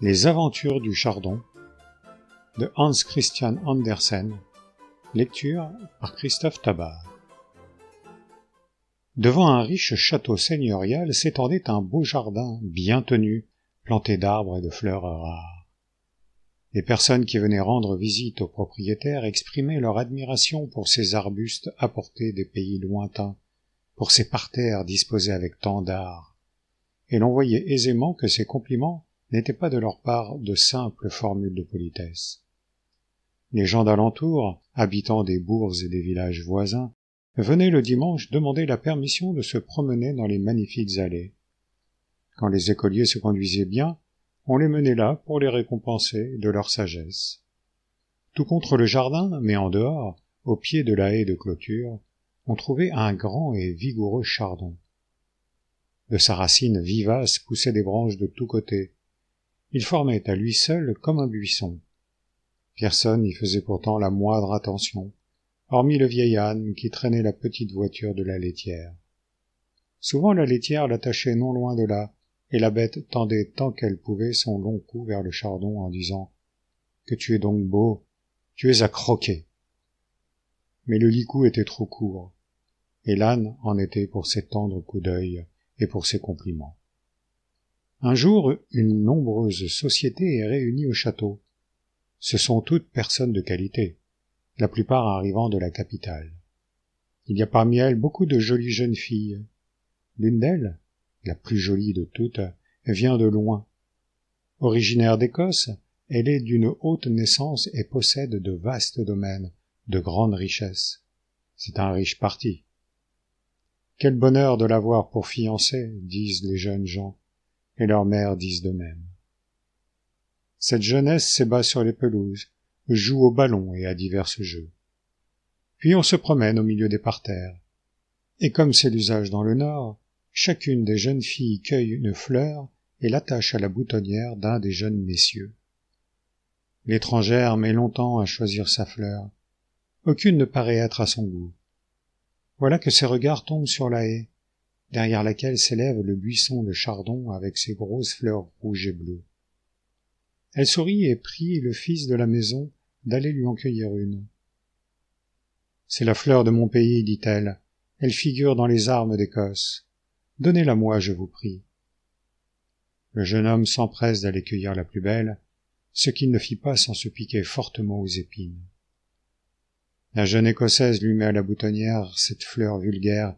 Les aventures du chardon de Hans Christian Andersen, lecture par Christophe Tabar. Devant un riche château seigneurial s'étendait un beau jardin bien tenu, planté d'arbres et de fleurs rares. Les personnes qui venaient rendre visite au propriétaire exprimaient leur admiration pour ces arbustes apportés des pays lointains, pour ces parterres disposés avec tant d'art, et l'on voyait aisément que ces compliments n'étaient pas de leur part de simples formules de politesse. Les gens d'alentour, habitants des bourgs et des villages voisins, venaient le dimanche demander la permission de se promener dans les magnifiques allées. Quand les écoliers se conduisaient bien, on les menait là pour les récompenser de leur sagesse. Tout contre le jardin, mais en dehors, au pied de la haie de clôture, on trouvait un grand et vigoureux chardon. De sa racine vivace poussaient des branches de tous côtés. Il formait à lui seul comme un buisson. Personne n'y faisait pourtant la moindre attention, hormis le vieil âne qui traînait la petite voiture de la laitière. Souvent la laitière l'attachait non loin de là, et la bête tendait tant qu'elle pouvait son long cou vers le chardon en disant « Que tu es donc beau, tu es à croquer !» Mais le licou était trop court, et l'âne en était pour ses tendres coups d'œil et pour ses compliments. Un jour, une nombreuse société est réunie au château. Ce sont toutes personnes de qualité, la plupart arrivant de la capitale. Il y a parmi elles beaucoup de jolies jeunes filles. L'une d'elles, la plus jolie de toutes, vient de loin. Originaire d'Écosse, elle est d'une haute naissance et possède de vastes domaines, de grandes richesses. C'est un riche parti. Quel bonheur de l'avoir pour fiancée, disent les jeunes gens, et leurs mères disent de même. Cette jeunesse s'ébat sur les pelouses, joue au ballon et à divers jeux. Puis on se promène au milieu des parterres. Et comme c'est l'usage dans le Nord, chacune des jeunes filles cueille une fleur et l'attache à la boutonnière d'un des jeunes messieurs. L'étrangère met longtemps à choisir sa fleur. Aucune ne paraît être à son goût. Voilà que ses regards tombent sur la haie, derrière laquelle s'élève le buisson de chardon avec ses grosses fleurs rouges et bleues. Elle sourit et prie le fils de la maison d'aller lui en cueillir une. « C'est la fleur de mon pays, dit-elle. Elle figure dans les armes d'Écosse. Donnez-la-moi, je vous prie. » Le jeune homme s'empresse d'aller cueillir la plus belle, ce qu'il ne fit pas sans se piquer fortement aux épines. La jeune Écossaise lui met à la boutonnière cette fleur vulgaire,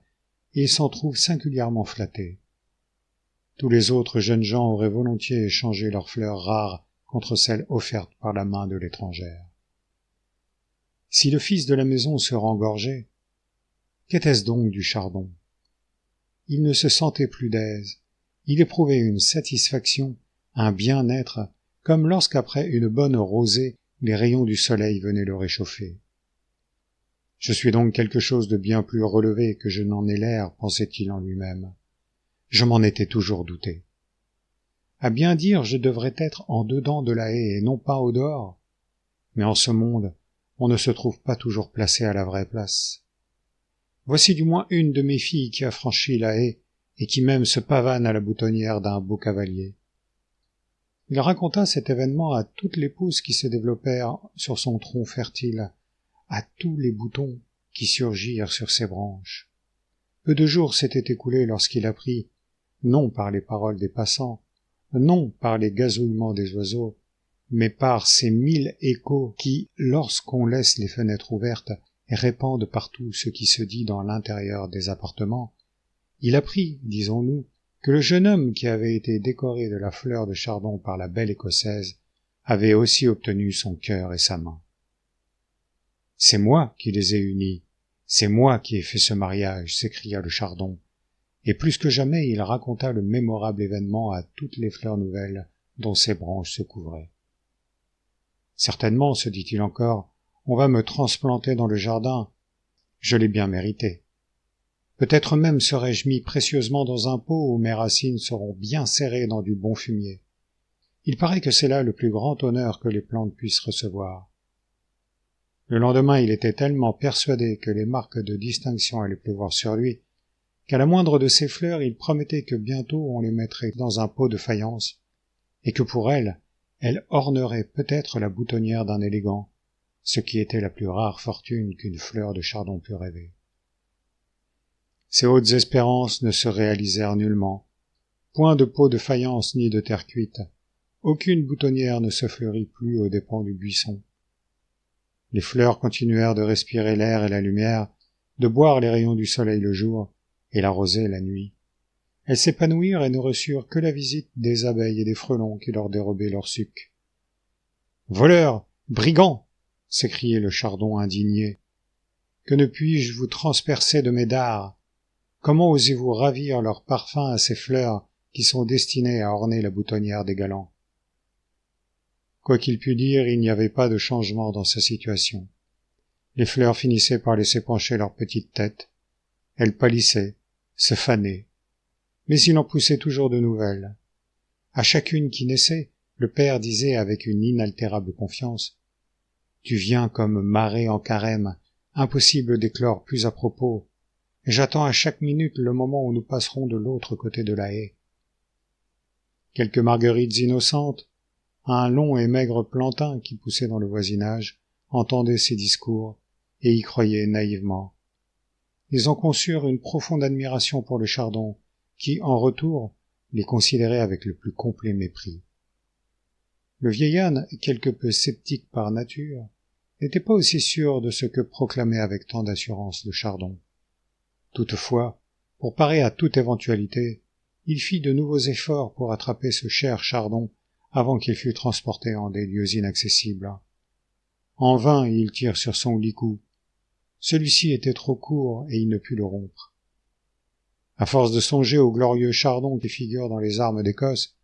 et il s'en trouve singulièrement flatté. Tous les autres jeunes gens auraient volontiers échangé leurs fleurs rares contre celles offertes par la main de l'étrangère. Si le fils de la maison se rengorgeait, qu'était-ce donc du chardon? Il ne se sentait plus d'aise, il éprouvait une satisfaction, un bien-être, comme lorsqu'après une bonne rosée, les rayons du soleil venaient le réchauffer. Je suis donc quelque chose de bien plus relevé que je n'en ai l'air, pensait-il en lui-même. Je m'en étais toujours douté. À bien dire, je devrais être en dedans de la haie et non pas au dehors. Mais en ce monde, on ne se trouve pas toujours placé à la vraie place. Voici du moins une de mes filles qui a franchi la haie et qui même se pavane à la boutonnière d'un beau cavalier. Il raconta cet événement à toutes les pousses qui se développèrent sur son tronc fertile, à tous les boutons qui surgirent sur ses branches. Peu de jours s'étaient écoulés lorsqu'il apprit, non par les paroles des passants, non par les gazouillements des oiseaux, mais par ces 1000 échos qui, lorsqu'on laisse les fenêtres ouvertes, répandent partout ce qui se dit dans l'intérieur des appartements, il apprit, disons-nous, que le jeune homme qui avait été décoré de la fleur de chardon par la belle Écossaise avait aussi obtenu son cœur et sa main. « C'est moi qui les ai unis, c'est moi qui ai fait ce mariage » s'écria le chardon, et plus que jamais il raconta le mémorable événement à toutes les fleurs nouvelles dont ses branches se couvraient. « Certainement, se dit-il encore, on va me transplanter dans le jardin, je l'ai bien mérité. Peut-être même serai-je mis précieusement dans un pot où mes racines seront bien serrées dans du bon fumier. Il paraît que c'est là le plus grand honneur que les plantes puissent recevoir. » Le lendemain, il était tellement persuadé que les marques de distinction allaient pleuvoir sur lui, qu'à la moindre de ses fleurs, il promettait que bientôt on les mettrait dans un pot de faïence, et que pour elle, elle ornerait peut-être la boutonnière d'un élégant, ce qui était la plus rare fortune qu'une fleur de chardon pût rêver. Ces hautes espérances ne se réalisèrent nullement. Point de pot de faïence ni de terre cuite. Aucune boutonnière ne se fleurit plus aux dépens du buisson. Les fleurs continuèrent de respirer l'air et la lumière, de boire les rayons du soleil le jour et la rosée la nuit. Elles s'épanouirent et ne reçurent que la visite des abeilles et des frelons qui leur dérobaient leur suc. « Voleurs! Brigands !» s'écriait le chardon indigné. « Que ne puis-je vous transpercer de mes dards? Comment osez-vous ravir leur parfum à ces fleurs qui sont destinées à orner la boutonnière des galants ?» Quoi qu'il pût dire, il n'y avait pas de changement dans sa situation. Les fleurs finissaient par laisser pencher leurs petites têtes. Elles pâlissaient, se fanaient. Mais il en poussait toujours de nouvelles. À chacune qui naissait, le père disait avec une inaltérable confiance: « Tu viens comme marée en carême, impossible d'éclore plus à propos, et j'attends à chaque minute le moment où nous passerons de l'autre côté de la haie. » Quelques marguerites innocentes, un long et maigre plantain qui poussait dans le voisinage, entendaient ces discours et y croyaient naïvement. Ils en conçurent une profonde admiration pour le chardon, qui, en retour, les considérait avec le plus complet mépris. Le vieil âne, quelque peu sceptique par nature, n'était pas aussi sûr de ce que proclamait avec tant d'assurance le chardon. Toutefois, pour parer à toute éventualité, il fit de nouveaux efforts pour attraper ce cher chardon avant qu'il fût transporté en des lieux inaccessibles. En vain il tire sur son licou. Celui-ci était trop court et il ne put le rompre. À force de songer au glorieux chardon qui figure dans les armes d'Écosse,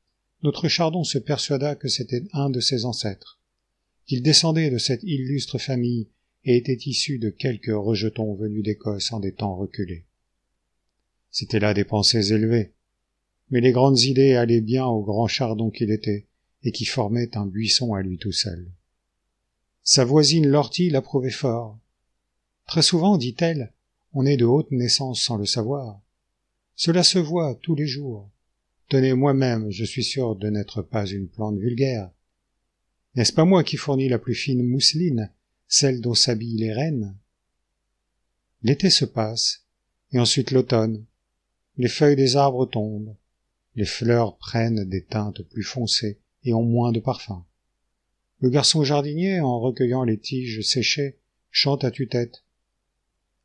notre chardon se persuada que c'était un de ses ancêtres, qu'il descendait de cette illustre famille et était issu de quelques rejetons venus d'Écosse en des temps reculés. C'étaient là des pensées élevées, mais les grandes idées allaient bien au grand chardon qu'il était, et qui formait un buisson à lui tout seul. Sa voisine l'ortie l'approuvait fort. Très souvent, dit-elle, on est de haute naissance sans le savoir. Cela se voit tous les jours. Tenez, moi-même, je suis sûr de n'être pas une plante vulgaire. N'est-ce pas moi qui fournis la plus fine mousseline, celle dont s'habillent les reines? L'été se passe, et ensuite l'automne. Les feuilles des arbres tombent. Les fleurs prennent des teintes plus foncées et ont moins de parfum. Le garçon jardinier, en recueillant les tiges séchées, chante à tue-tête.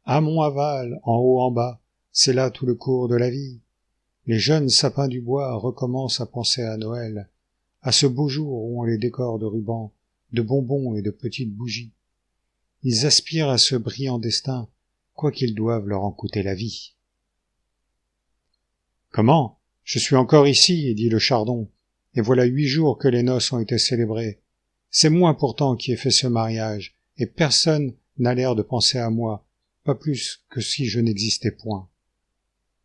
Amont aval, en haut en bas, c'est là tout le cours de la vie. Les jeunes sapins du bois recommencent à penser à Noël, à ce beau jour où on les décore de rubans, de bonbons et de petites bougies. Ils aspirent à ce brillant destin, quoiqu'ils doivent leur en coûter la vie. Comment? Je suis encore ici, dit le chardon, et voilà 8 jours que les noces ont été célébrées. C'est moi pourtant qui ai fait ce mariage, et personne n'a l'air de penser à moi, pas plus que si je n'existais point.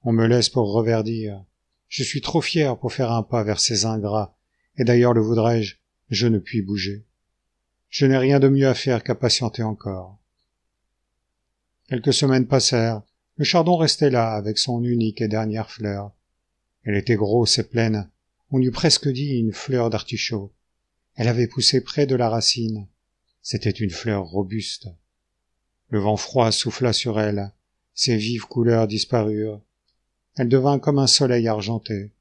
On me laisse pour reverdir. Je suis trop fier pour faire un pas vers ces ingrats, et d'ailleurs le voudrais-je, je ne puis bouger. Je n'ai rien de mieux à faire qu'à patienter encore. Quelques semaines passèrent, le chardon restait là avec son unique et dernière fleur. Elle était grosse et pleine, on eût presque dit une fleur d'artichaut. Elle avait poussé près de la racine. C'était une fleur robuste. Le vent froid souffla sur elle, ses vives couleurs disparurent. Elle devint comme un soleil argenté.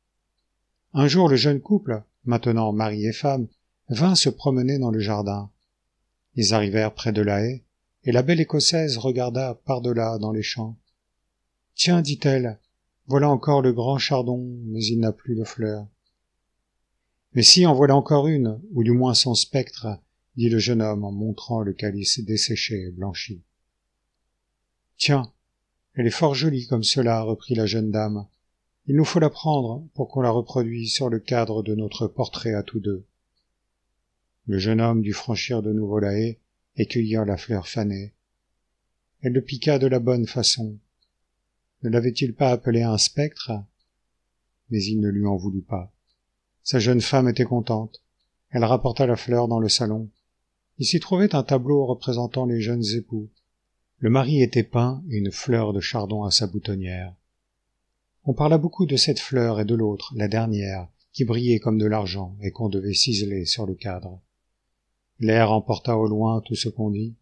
Un jour le jeune couple, maintenant mari et femme, vint se promener dans le jardin. Ils arrivèrent près de la haie, et la belle écossaise regarda par-delà dans les champs. « Tiens, dit-elle, voilà encore le grand chardon, mais il n'a plus de fleurs. »« Mais si, en voilà encore une, ou du moins son spectre, » dit le jeune homme en montrant le calice desséché et blanchi. « Tiens, elle est fort jolie comme cela, reprit la jeune dame. Il nous faut la prendre pour qu'on la reproduise sur le cadre de notre portrait à tous deux. » Le jeune homme dut franchir de nouveau la haie et cueillir la fleur fanée. Elle le piqua de la bonne façon. Ne l'avait-il pas appelé un spectre? Mais il ne lui en voulut pas. Sa jeune femme était contente. Elle rapporta la fleur dans le salon. Il s'y trouvait un tableau représentant les jeunes époux. Le mari était peint et une fleur de chardon à sa boutonnière. On parla beaucoup de cette fleur et de l'autre, la dernière, qui brillaient comme de l'argent et qu'on devait ciseler sur le cadre. L'air emporta au loin tout ce qu'on dit.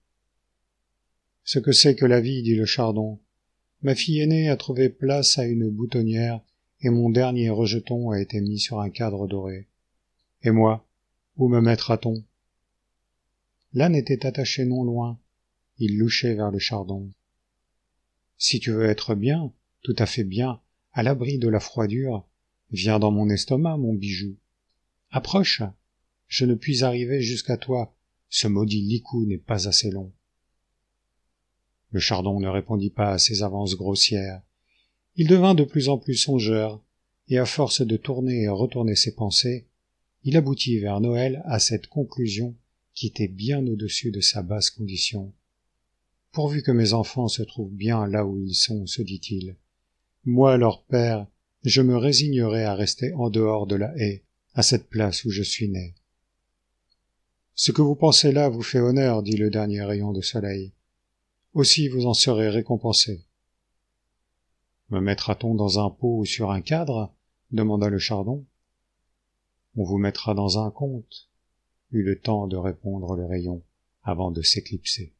Ce que c'est que la vie, dit le chardon. Ma fille aînée a trouvé place à une boutonnière, et mon dernier rejeton a été mis sur un cadre doré. Et moi, où me mettra-t-on? L'âne était attaché non loin, il louchait vers le chardon. Si tu veux être bien, tout à fait bien, à l'abri de la froidure, viens dans mon estomac, mon bijou. Approche, je ne puis arriver jusqu'à toi, ce maudit licou n'est pas assez long. Le chardon ne répondit pas à ces avances grossières. Il devint de plus en plus songeur, et à force de tourner et retourner ses pensées, il aboutit vers Noël à cette conclusion qui était bien au-dessus de sa basse condition. Pourvu que mes enfants se trouvent bien là où ils sont, se dit-il. Moi, leur père, je me résignerai à rester en dehors de la haie, à cette place où je suis né. Ce que vous pensez là vous fait honneur, dit le dernier rayon de soleil. Aussi vous en serez récompensé. Me mettra-t-on dans un pot ou sur un cadre? Demanda le chardon. On vous mettra dans un conte, eut le temps de répondre le rayon avant de s'éclipser.